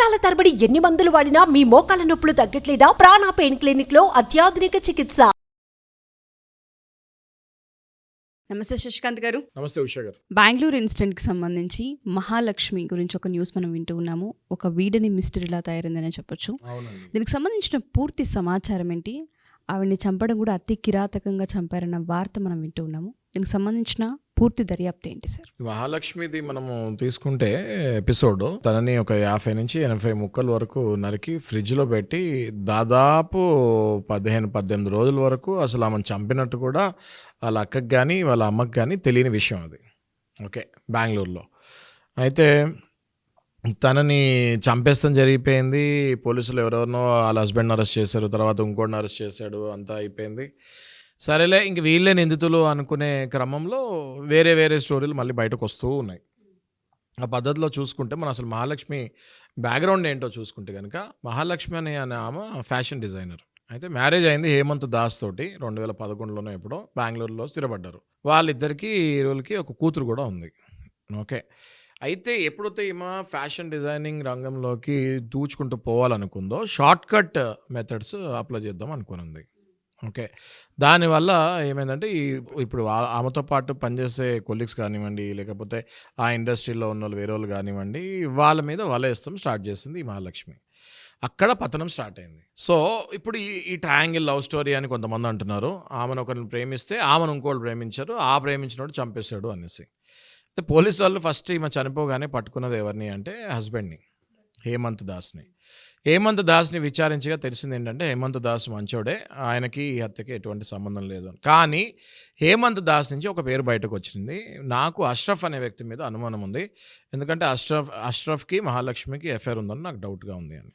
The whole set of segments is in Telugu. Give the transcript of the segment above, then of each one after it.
సంవత్సరాల తరబడి ఎన్ని మందులు వాడినా మీ మోకాల నొప్పులు తగ్గట్లేదా? ప్రాణ పెయిన్ క్లినిక్ లో అత్యాధునిక చికిత్స. నమస్తే శశికాంత్ గారు. నమస్తే ఉషా గారు. బెంగళూరు ఇన్సిడెంట్కి సంబంధించి మహాలక్ష్మి గురించి ఒక న్యూస్ మనం వింటూ ఉన్నాము. ఒక వీడని మిస్టరీలా తయారైందనే చెప్పొచ్చు. అవునండి. దీనికి సంబంధించిన పూర్తి సమాచారం ఏంటి? ఆవిడ్ని చంపడం కూడా అతి కిరాతకంగా చంపారన్న వార్త మనం వింటూ ఉన్నాము. దీనికి సంబంధించిన పూర్తి దర్యాప్తు ఏంటి సార్? మహాలక్ష్మిది మనము తీసుకుంటే ఎపిసోడ్ తనని ఒక 50 నుంచి 80 ముక్కల వరకు నరికి ఫ్రిడ్జ్లో పెట్టి దాదాపు 15-18 రోజుల వరకు అసలు ఆమెను చంపినట్టు కూడా వాళ్ళ అక్కకి కానీ వాళ్ళ అమ్మకి కానీ తెలియని విషయం అది. ఓకే, బెంగళూరులో అయితే తనని చంపేస్తాం జరిగిపోయింది. పోలీసులు ఎవరెవరినో వాళ్ళ హస్బెండ్ని అరెస్ట్ చేశారు, తర్వాత ఇంకోటిని అరెస్ట్ చేశాడు, అంతా అయిపోయింది. సరేలే ఇంక వీళ్ళే నిందితులు అనుకునే క్రమంలో వేరే వేరే స్టోరీలు మళ్ళీ బయటకు వస్తూ ఉన్నాయి. ఆ పద్ధతిలో చూసుకుంటే మనం అసలు మహాలక్ష్మి బ్యాక్గ్రౌండ్ ఏంటో చూసుకుంటే కనుక మహాలక్ష్మి అనే ఆమె ఫ్యాషన్ డిజైనర్. అయితే మ్యారేజ్ అయింది హేమంత్ దాస్ తోటి 2011లోనే ఎప్పుడో బెంగళూరులో స్థిరపడ్డారు. వాళ్ళిద్దరికీ రోజులకి ఒక కూతురు కూడా ఉంది. ఓకే, అయితే ఎప్పుడైతే ఈమె ఫ్యాషన్ డిజైనింగ్ రంగంలోకి దూచుకుంటూ పోవాలనుకుందో షార్ట్ కట్ మెథడ్స్ అప్లై చేద్దాం అనుకునింది. ఓకే, దానివల్ల ఏమైందంటే ఇప్పుడు ఆమెతో పాటు పనిచేసే కొలీగ్స్ కానివ్వండి, లేకపోతే ఆ ఇండస్ట్రీలో ఉన్న వాళ్ళు వేరే వాళ్ళు కానివ్వండి, వాళ్ళ మీద వలేస్తాం స్టార్ట్ చేసింది ఈ మహాలక్ష్మి. అక్కడ పతనం స్టార్ట్ అయింది. సో ఇప్పుడు ఈ ట్రయాంగిల్ లవ్ స్టోరీ అని కొంతమంది అంటున్నారు. ఆమెను ఒకరిని ప్రేమిస్తే ఆమెను ఇంకోళ్ళు ప్రేమించారు, ఆ ప్రేమించినోడు చంపేశాడు అనేసి. అయితే పోలీసు వాళ్ళు ఫస్ట్ ఈమె చనిపోగానే పట్టుకున్నది ఎవరిని అంటే హస్బెండ్ని, హేమంత్ దాస్ని. హేమంత్ దాస్ని విచారించగా తెలిసింది ఏంటంటే హేమంత్ దాస్ మంచోడే, ఆయనకి ఈ హత్యకి ఎటువంటి సంబంధం లేదు. కానీ హేమంత్ దాస్ నుంచి ఒక పేరు బయటకు వచ్చింది. నాకు అష్రఫ్ అనే వ్యక్తి మీద అనుమానం ఉంది, ఎందుకంటే అష్రఫ్కి మహాలక్ష్మికి ఎఫ్ఐఆర్ ఉందని నాకు డౌట్గా ఉంది అని.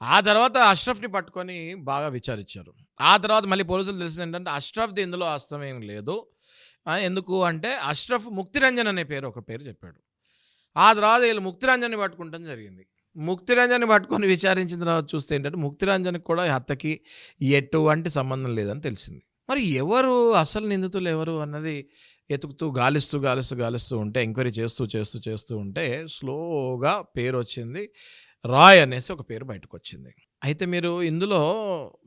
ఆ తర్వాత అష్రఫ్ని పట్టుకొని బాగా విచారించారు. ఆ తర్వాత మళ్ళీ పోలీసులు తెలిసింది ఏంటంటే అష్రఫ్ది ఇందులో వాస్తవం లేదు. ఎందుకు అంటే అష్రఫ్ ముక్తిరంజన్ అనే పేరు ఒక పేరు చెప్పాడు. ఆ తర్వాత వీళ్ళు ముక్తిరంజన్ని పట్టుకుంటాం జరిగింది. ముక్తిరంజన్ని పట్టుకొని విచారించిన తర్వాత చూస్తే ఏంటంటే ముక్తిరంజన్కి కూడా హత్యకి ఎటువంటి సంబంధం లేదని తెలిసింది. మరి ఎవరు అసలు నిందితులు ఎవరు అన్నది ఎతుకుతూ గాలిస్తూ ఉంటే ఎంక్వైరీ చేస్తూ ఉంటే స్లోగా పేరు వచ్చింది. రాయ్ అనేసి ఒక పేరు బయటకు వచ్చింది. అయితే ఇందులో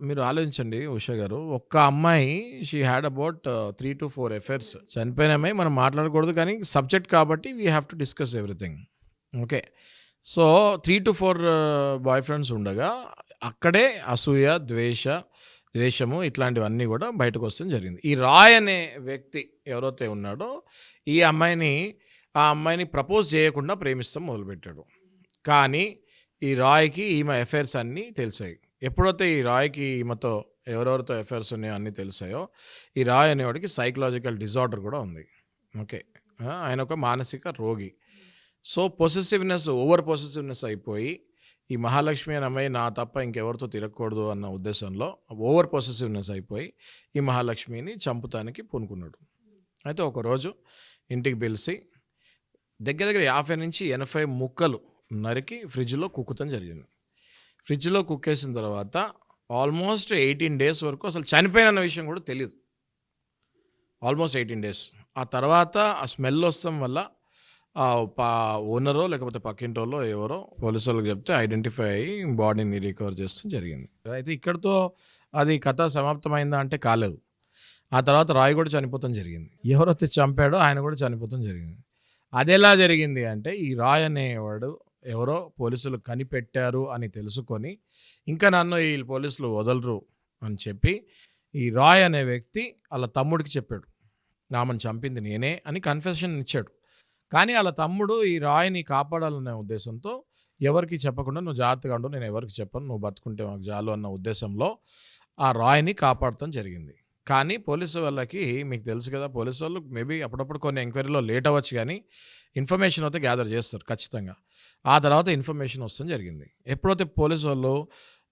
మీరు ఆలోచించండి ఉషా గారు, ఒక్క అమ్మాయి she had about 3 to 4 affairs. చనిపోయిన అమ్మాయి మనం మాట్లాడకూడదు, కానీ సబ్జెక్ట్ కాబట్టి we have to discuss everything. Okay, so 3 to 4 boy friends ఉండగా అక్కడే అసూయ, ద్వేషము ఇట్లాంటివన్నీ కూడా బయటకు వస్తుంది జరిగింది. ఈ రాయ్ అనే వ్యక్తి ఎవరైతే ఉన్నాడో ఈ ఆ అమ్మాయిని ప్రపోజ్ చేయకుండా ప్రేమిస్తాం మొదలుపెట్టాడు. కానీ ఈ రాయ్కి ఈమె అఫైర్స్ అన్నీ తెలిసాయి. ఎప్పుడైతే ఈ రాయ్కి ఈమెతో ఎవరెవరితో అఫైర్స్ ఉన్నాయో అన్నీ తెలిసాయో, ఈ రాయ్ అనేవాడికి సైకలాజికల్ డిజార్డర్ కూడా ఉంది. ఓకే, ఆయన ఒక మానసిక రోగి. సో ఓవర్ పొసెసివ్నెస్ అయిపోయి ఈ మహాలక్ష్మి అనే అమ్మాయి నా తప్ప ఇంకెవరితో తిరగకూడదు అన్న ఉద్దేశంలో ఓవర్ పొసెసివ్నెస్ అయిపోయి ఈ మహాలక్ష్మిని చంపుతానికి పూనుకున్నాడు. అయితే ఒకరోజు ఇంటికి పిలిచి దగ్గర 50 నుంచి 80 ముక్కలు నరికి ఫ్రిడ్జ్లో కుక్కుతం జరిగింది. ఫ్రిడ్జ్లో కుక్కేసిన తర్వాత ఆల్మోస్ట్ 18 days వరకు అసలు చనిపోయిన విషయం కూడా తెలియదు. Almost 18 days. ఆ తర్వాత ఆ స్మెల్ వస్తాం వల్ల ఓనరో లేకపోతే పక్కింటోలో ఎవరో పోలీసు వాళ్ళకి చెప్తే ఐడెంటిఫై అయ్యి బాడీని రికవర్ చేస్తాం జరిగింది. అయితే ఇక్కడితో అది కథ సమాప్తమైందా అంటే కాలేదు. ఆ తర్వాత రాయ్ కూడా చనిపోతాం జరిగింది. ఎవరైతే చంపాడో ఆయన కూడా చనిపోతాం జరిగింది. అది ఎలా జరిగింది అంటే ఈ రాయ్ అనేవాడు ఎవరో పోలీసులు కనిపెట్టారు అని తెలుసుకొని ఇంకా నన్ను ఈ పోలీసులు వదలరు అని చెప్పి ఈ రాయ్ అనే వ్యక్తి వాళ్ళ తమ్ముడికి చెప్పాడు, ఆమెను చంపింది నేనే అని కన్ఫెషన్ ఇచ్చాడు. కానీ వాళ్ళ తమ్ముడు ఈ రాయిని కాపాడాలనే ఉద్దేశంతో ఎవరికి చెప్పకుండా నువ్వు జాగ్రత్తగా ఉండు, నేను ఎవరికి చెప్పను, నువ్వు బతుకుంటే మాకు చాలు అన్న ఉద్దేశంలో ఆ రాయిని కాపాడటం జరిగింది. కానీ పోలీసు వాళ్ళకి మీకు తెలుసు కదా, పోలీసు వాళ్ళు మేబీ అప్పుడప్పుడు కొన్ని ఎంక్వైరీలో లేట్ అవ్వచ్చు, కానీ ఇన్ఫర్మేషన్ అయితే గ్యాదర్ చేస్తారు ఖచ్చితంగా. ఆ తర్వాత ఇన్ఫర్మేషన్ వస్తుంది జరిగింది. ఎప్పుడైతే పోలీసు వాళ్ళు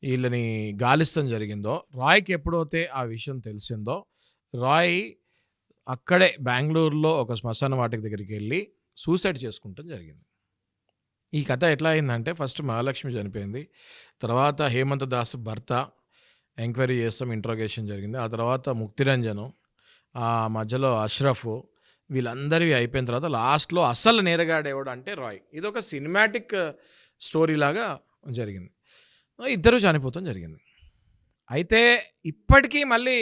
వీళ్ళని గాలిస్తం జరిగిందో, రాయ్కి ఎప్పుడైతే ఆ విషయం తెలిసిందో, రాయ్ అక్కడే బెంగళూరులో ఒక శ్మశాన వాటిక దగ్గరికి వెళ్ళి సూసైడ్ చేసుకుంటాం జరిగింది. ఈ కథ ఎట్లా అయిందంటే ఫస్ట్ మహాలక్ష్మి చనిపోయింది, తర్వాత హేమంత్ దాస్ భర్త ఎంక్వైరీ చేస్తాం, ఇంట్రోగేషన్ జరిగింది. ఆ తర్వాత ముక్తిరంజను, ఆ మధ్యలో అష్రఫ్, వీళ్ళందరివి అయిపోయిన తర్వాత లాస్ట్లో అసలు నేరగాడేవాడు అంటే రాయ్. ఇది ఒక సినిమాటిక్ స్టోరీ లాగా జరిగింది. ఇద్దరు చనిపోవటం జరిగింది. అయితే ఇప్పటికీ మళ్ళీ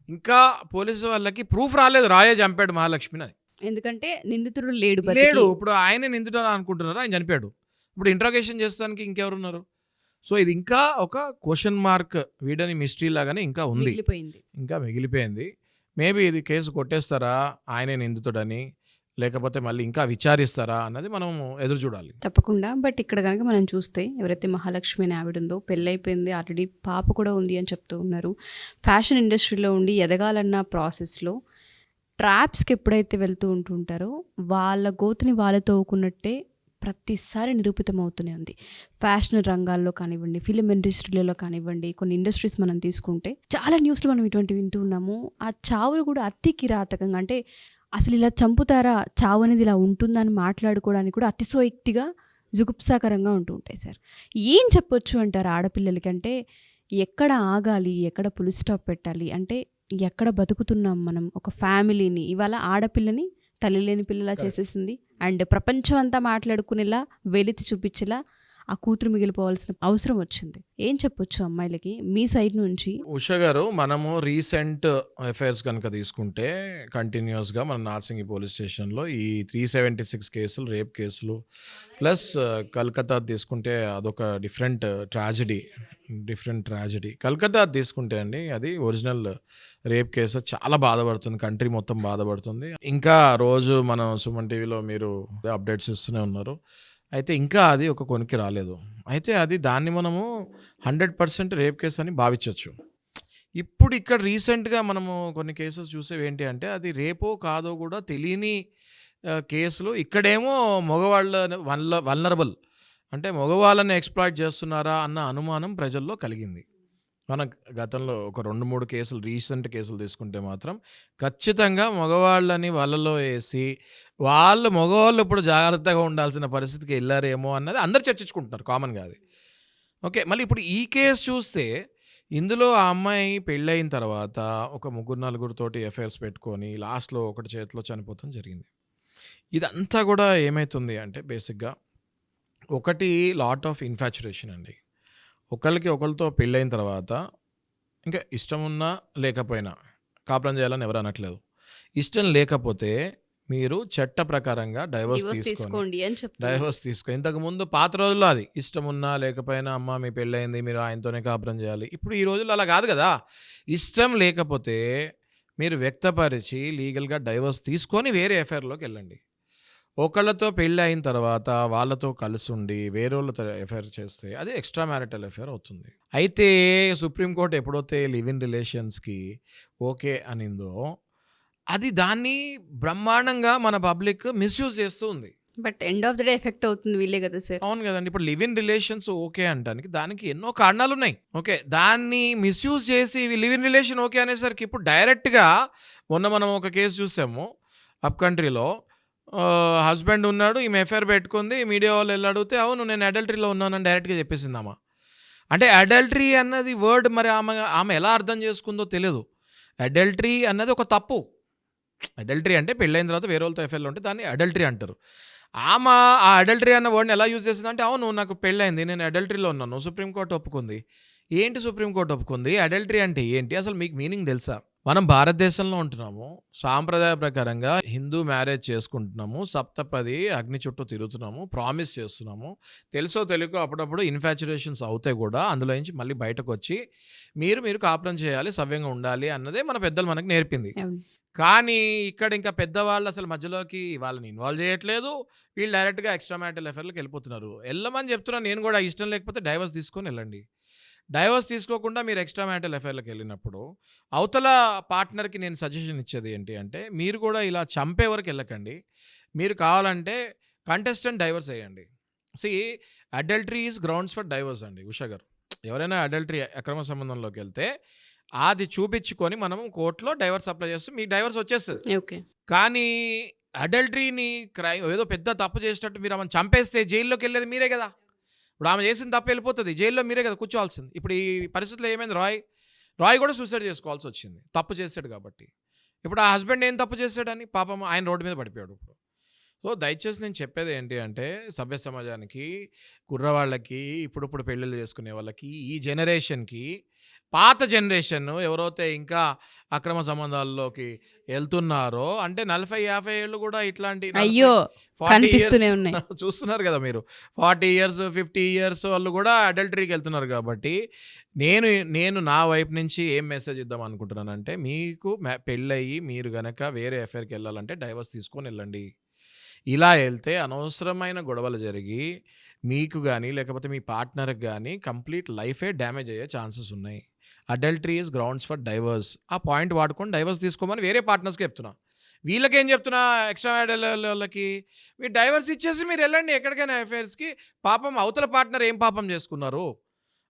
ఇంకా పోలీసు వాళ్ళకి ప్రూఫ్ రాలేదు రాయే చంపాడు మహాలక్ష్మిని అని. ఎందుకంటే నిందితుడు లేడు లేడు. ఇప్పుడు ఆయన నిందితుడు అనుకుంటున్నారు, ఆయన చనిపోయాడు. ఇప్పుడు ఇంట్రాగేషన్ చేస్తానికి ఇంకెవరున్నారు? సో ఇది ఇంకా ఒక క్వశ్చన్ మార్క్, వీడని మిస్టరీ లాగానే ఇంకా ఉంది, ఇంకా మిగిలిపోయింది. మేబీ ఇది కేసు కొట్టేస్తారా ఆయనే నిందితుడని, లేకపోతే మళ్ళీ ఇంకా విచారిస్తారా అన్నది మనం ఎదురు చూడాలి. తప్పకుండా. బట్ ఇక్కడ కనుక మనం చూస్తే ఎవరైతే మహాలక్ష్మి అనే ఆవిడ ఉందో పెళ్ళైపోయింది, ఆల్రెడీ పాప కూడా ఉంది అని చెప్తూ ఉన్నారు. ఫ్యాషన్ ఇండస్ట్రీలో ఉండి ఎదగాలన్న ప్రాసెస్లో ట్రాప్స్కి ఎప్పుడైతే వెళ్తూ ఉంటుంటారో వాళ్ళ గోతుని వాళ్ళు తవ్వుకున్నట్టే ప్రతిసారి నిరూపితం అవుతూనే ఉంది. ఫ్యాషన్ రంగాల్లో కానివ్వండి, ఫిలిం ఇండస్ట్రీలలో కానివ్వండి, కొన్ని ఇండస్ట్రీస్ మనం తీసుకుంటే చాలా న్యూస్లో మనం ఇటువంటివి వింటూ ఉన్నాము. ఆ చావులు కూడా అతి కిరాతకంగా, అంటే అసలు ఇలా చంపుతారా, చావు అనేది ఇలా ఉంటుందని మాట్లాడుకోవడానికి కూడా అతిశయోక్తిగా జుగుప్సాకరంగా ఉంటూ ఉంటాయి సార్. ఏం చెప్పొచ్చు అంటారు ఆడపిల్లలకి? అంటే ఎక్కడ ఆగాలి, ఎక్కడ పులి స్టాప్ పెట్టాలి, అంటే ఎక్కడ బతుకుతున్నాం మనం ఒక ఫ్యామిలీని? ఇవాళ ఆడపిల్లని తల్లి లేని పిల్లలా చేసేసింది, అండ్ ప్రపంచం అంతా మాట్లాడుకునేలా వెలితి చూపించేలా ఆ కూతురు మిగిలిపోవాల్సిన అవసరం వచ్చింది. ఏం చెప్పొచ్చు అమ్మాయిలకి మీ సైడ్ నుంచి? ఉషా గారు, మనము రీసెంట్ అఫైర్స్ కనుక తీసుకుంటే కంటిన్యూస్గా మన నార్సింగి పోలీస్ స్టేషన్లో ఈ 376 కేసులు, రేప్ కేసులు, ప్లస్ కలకత్తా తీసుకుంటే అదొక డిఫరెంట్ ట్రాజడీ. కలకత్తా తీసుకుంటే అండి, అది ఒరిజినల్ రేప్ కేసు, చాలా బాధపడుతుంది, కంట్రీ మొత్తం బాధపడుతుంది. ఇంకా రోజు మనం సుమన్ టీవీలో మీరు అప్డేట్స్ ఇస్తూనే ఉన్నారు. అయితే ఇంకా అది ఒక కొనికి రాలేదు. అయితే అది దాన్ని మనము 100% రేప్ కేసు అని భావించవచ్చు. ఇప్పుడు ఇక్కడ రీసెంట్గా మనము కొన్ని కేసెస్ చూసేవి ఏంటి అంటే, అది రేపో కాదో కూడా తెలియని కేసులు. ఇక్కడేమో మగవాళ్ళ వల్నరబుల్, అంటే మగవాళ్ళని ఎక్స్ప్లాయిట్ చేస్తున్నారా అన్న అనుమానం ప్రజల్లో కలిగింది. మన గతంలో ఒక 2-3 కేసులు, రీసెంట్ కేసులు తీసుకుంటే మాత్రం ఖచ్చితంగా మగవాళ్ళని వాళ్ళలో వేసి మగవాళ్ళు ఇప్పుడు జాగ్రత్తగా ఉండాల్సిన పరిస్థితికి వెళ్ళారేమో అన్నది అందరు చర్చించుకుంటున్నారు కామన్గా అది. ఓకే, మళ్ళీ ఇప్పుడు ఈ కేసు చూస్తే ఇందులో ఆ అమ్మాయి పెళ్ళయిన తర్వాత ఒక 3-4 అఫైర్స్ పెట్టుకొని లాస్ట్లో ఒకటి చేతిలో చనిపోవడం జరిగింది. ఇదంతా కూడా ఏమవుతుంది అంటే బేసిక్గా ఒకటి లాట్ ఆఫ్ ఇన్ఫాచురేషన్ అండి. ఒకళ్ళతో పెళ్ళైన తర్వాత ఇంకా ఇష్టం ఉన్నా లేకపోయినా కాపురం చేయాలని ఎవరు అనట్లేదు. ఇష్టం లేకపోతే మీరు చట్ట ప్రకారంగా డైవర్స్ తీసుకోండి. ఇంతకుముందు పాత రోజుల్లో అది ఇష్టం ఉన్నా లేకపోయినా, అమ్మ మీ పెళ్ళయింది, మీరు ఆయనతోనే కాపురం చేయాలి. ఇప్పుడు ఈ రోజుల్లో అలా కాదు కదా. ఇష్టం లేకపోతే మీరు వ్యక్తపరిచి లీగల్గా డైవర్స్ తీసుకొని వేరే అఫైర్లోకి వెళ్ళండి. ఒకళ్ళతో పెళ్ళి అయిన తర్వాత వాళ్ళతో కలిసి ఉండి వేరే వాళ్ళతో అఫైర్ చేస్తే అది ఎక్స్ట్రా మ్యారిటల్ అఫైర్ అవుతుంది. అయితే సుప్రీంకోర్టు ఎప్పుడైతే లివ్ ఇన్ రిలేషన్స్కి ఓకే అనిందో, అది దాన్ని బ్రహ్మాండంగా మన పబ్లిక్ మిస్యూజ్ చేస్తూ ఉంది. But end of the day effect అవుతుంది వీళ్ళే కదా సార్. అవును కదండి. ఇప్పుడు లివ్ ఇన్ రిలేషన్స్ ఓకే అంటానికి దానికి ఎన్నో కారణాలు ఉన్నాయి. ఓకే, దాన్ని మిస్యూజ్ చేసి లివ్ ఇన్ రిలేషన్ ఓకే అనేసరికి ఇప్పుడు డైరెక్ట్గా మనం ఒక కేసు చూసాము అప్ కంట్రీలో. హస్బెండ్ ఉన్నాడు, ఈమె ఎఫ్ఐఆర్ పెట్టుకుంది, మీడియా వాళ్ళు వెళ్ళి అడిగితే అవును నేను అడల్టరీలో ఉన్నానని డైరెక్ట్గా చెప్పేసిందమ్మా. అంటే అడల్టరీ అన్నది వర్డ్ మరి ఆమె ఎలా అర్థం చేసుకుందో తెలియదు. అడల్టరీ అన్నది ఒక తప్పు. అడల్టరీ అంటే పెళ్ళైన తర్వాత వేరే వాళ్ళతో ఎఫ్ఐఆర్లో ఉంటే దాన్ని అడల్టరీ అంటారు. ఆమె ఆ అడల్టరీ అన్న వర్డ్ని ఎలా యూజ్ చేసింది అంటే, అవును నాకు పెళ్ళైంది, నేను అడల్టరీలో ఉన్నాను, సుప్రీంకోర్టు ఒప్పుకుంది. ఏంటి సుప్రీంకోర్టు ఒప్పుకుంది? అడల్టరీ అంటే ఏంటి అసలు మీకు మీనింగ్ తెలుసా? మనం భారతదేశంలో ఉంటున్నాము, సాంప్రదాయ ప్రకారంగా హిందూ మ్యారేజ్ చేసుకుంటున్నాము, సప్తపది అగ్ని చుట్టూ తిరుగుతున్నాము, ప్రామిస్ చేస్తున్నాము. తెలుసో తెలియకో అప్పుడప్పుడు ఇన్ఫాచురేషన్స్ అవుతాయి కూడా. అందులో నుంచి మళ్ళీ బయటకు వచ్చి మీరు కాపురం చేయాలి, సవ్యంగా ఉండాలి అన్నదే మన పెద్దలు మనకు నేర్పింది. కానీ ఇక్కడ ఇంకా పెద్దవాళ్ళు అసలు మధ్యలోకి వాళ్ళని ఇన్వాల్వ్ చేయట్లేదు. వీళ్ళు డైరెక్ట్గా ఎక్స్ట్రా మ్యారిటల్ అఫైర్లకు వెళ్ళిపోతున్నారు. వెళ్ళమని చెప్తున్నాను నేను కూడా. ఇష్టం లేకపోతే డైవర్స్ తీసుకొని వెళ్ళండి. డైవర్స్ తీసుకోకుండా మీరు ఎక్స్ట్రా మ్యారిటల్ అఫైర్లకు వెళ్ళినప్పుడు అవతల పార్ట్నర్కి నేను సజెషన్ ఇచ్చేది ఏంటి అంటే, మీరు కూడా ఇలా చంపే వరకు వెళ్ళకండి. మీరు కావాలంటే కంటెస్టెంట్ డైవర్స్ వేయండి. Adultery is grounds for divorce అండి ఉషా గారు. ఎవరైనా అడల్టరీ అక్రమ సంబంధంలోకి వెళ్తే అది చూపించుకొని మనం కోర్టులో డైవర్స్ అప్లై చేస్తే మీకు డైవర్స్ వచ్చేస్తుంది. ఓకే, కానీ అడల్టరీని క్రైమ్ ఏదో పెద్ద తప్పు చేసినట్టు మీరు ఆమెను చంపేస్తే జైల్లోకి వెళ్ళేది మీరే కదా. ఇప్పుడు ఆమె చేసిన తప్పు వెళ్ళిపోతుంది, జైల్లో మీరే కదా కూర్చోవాల్సింది. ఇప్పుడు ఈ పరిస్థితిలో ఏమైంది, రాయ్ కూడా సూసైడ్ చేసుకోవాల్సి వచ్చింది, తప్పు చేశాడు కాబట్టి. ఇప్పుడు ఆ హస్బెండ్ ఏం తప్పు చేశాడని పాపం ఆయన రోడ్డు మీద పడిపోయాడు ఇప్పుడు. సో దయచేసి నేను చెప్పేది ఏంటి అంటే సభ్య సమాజానికి, కుర్రవాళ్ళకి, ఇప్పుడిప్పుడు పెళ్ళిళ్ళు చేసుకునే వాళ్ళకి, ఈ జనరేషన్కి, పాత జనరేషన్ ఎవరైతే ఇంకా అక్రమ సంబంధాల్లోకి వెళ్తున్నారో అంటే 40-50 ఏళ్ళు కూడా ఇట్లాంటి అయ్యో 40 కనిపిస్తూనే years ఉన్నాయి. చూస్తున్నారు కదా మీరు. 40 years 50 years వాళ్ళు కూడా అడల్టరీకి వెళ్తున్నారు కాబట్టి నేను నా వైపు నుంచి ఏం మెసేజ్ ఇద్దాం అనుకుంటున్నానంటే మీకు పెళ్ళయి మీరు గనక వేరే అఫైర్కి వెళ్ళాలంటే డైవర్స్ తీసుకొని వెళ్ళండి. ఇలా వెళ్తే అనవసరమైన గొడవలు జరిగి మీకు కానీ లేకపోతే మీ పార్ట్నర్కి కానీ కంప్లీట్ లైఫే డ్యామేజ్ అయ్యే ఛాన్సెస్ ఉన్నాయి. Adultery is grounds for divorce. ఆ పాయింట్ వాడుకొని డైవర్స్ తీసుకోమని వేరే పార్ట్నర్స్కి చెప్తున్నా. వీళ్ళకేం చెప్తున్నా ఎక్స్ట్రా వాళ్ళకి మీరు డైవర్స్ ఇచ్చేసి మీరు వెళ్ళండి ఎక్కడికైనా అఫైర్స్కి. పాపం అవతల పార్ట్నర్ ఏం పాపం చేసుకున్నారు,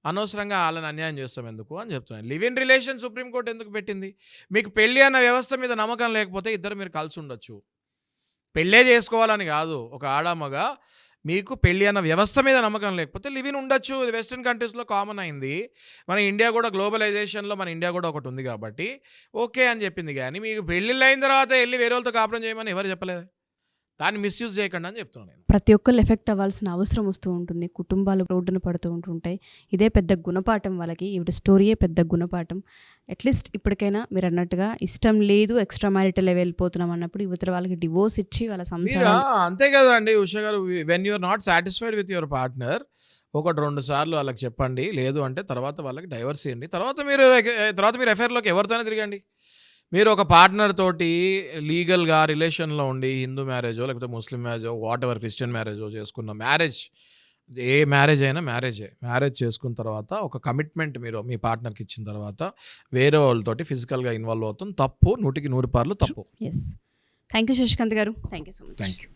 అనవసరంగా వాళ్ళని అన్యాయం చేస్తాం ఎందుకు అని చెప్తున్నాను. లివ్ ఇన్ రిలేషన్ సుప్రీంకోర్టు ఎందుకు పెట్టింది? మీకు పెళ్ళి అన్న వ్యవస్థ మీద నమ్మకం లేకపోతే ఇద్దరు మీరు కలిసి ఉండొచ్చు. పెళ్ళే చేసుకోవాలని కాదు, ఒక ఆడామగా మీకు పెళ్ళి అన్న వ్యవస్థ మీద నమ్మకం లేకపోతే లివ్ ఇన్ ఉండొచ్చు. ఇది వెస్ట్రన్ కంట్రీస్లో కామన్ అయింది. మన ఇండియా కూడా గ్లోబలైజేషన్లో మన ఇండియా కూడా ఒకటి ఉంది కాబట్టి ఓకే అని చెప్పింది. కానీ మీకు పెళ్ళిళ్ళు అయిన తర్వాత వెళ్ళి వేరే వాళ్ళతో కాపురం చేయమని ఎవరు చెప్పలేదు. దాన్ని మిస్యూజ్ చేయకండి అని చెప్తున్నాను నేను. ప్రతి ఒక్కరు ఎఫెక్ట్ అవ్వాల్సిన అవసరం వస్తూ ఉంటుంది. కుటుంబాలు రోడ్డున పడుతూ ఉంటుంటాయి. ఇదే పెద్ద గుణపాఠం వాళ్ళకి. ఇవి స్టోరీయే పెద్ద గుణపాఠం. అట్లీస్ట్ ఇప్పటికైనా మీరు అన్నట్టుగా ఇష్టం లేదు ఎక్స్ట్రా మ్యారిటల్ వెళ్ళిపోతున్నాం అన్నప్పుడు ఇవతల వాళ్ళకి డివోర్స్ ఇచ్చి వాళ్ళ సంసారం అంతే కదా అండి ఉషా గారు. When you're not satisfied with your partner 1-2 సార్లు వాళ్ళకి చెప్పండి. లేదు అంటే తర్వాత వాళ్ళకి డైవర్స్ ఇవ్వండి. తర్వాత మీరు అఫైర్లోకి ఎవరితోనే తిరగండి. మీరు ఒక పార్ట్నర్ తోటి లీగల్గా రిలేషన్లో ఉండి హిందూ మ్యారేజో లేకపోతే ముస్లిం మ్యారేజో వాట్ ఎవర్ క్రిస్టియన్ మ్యారేజో చేసుకున్న ఏ మ్యారేజ్ అయినా మ్యారేజ్ చేసుకున్న తర్వాత ఒక కమిట్మెంట్ మీరు మీ పార్ట్నర్కి ఇచ్చిన తర్వాత వేరే వాళ్ళతోటి ఫిజికల్గా ఇన్వాల్వ్ అవుతుంది. తప్పు 100% తప్పు. ఎస్. థ్యాంక్ యూ శశికాంత్ గారు. Thank you so much. Thank you.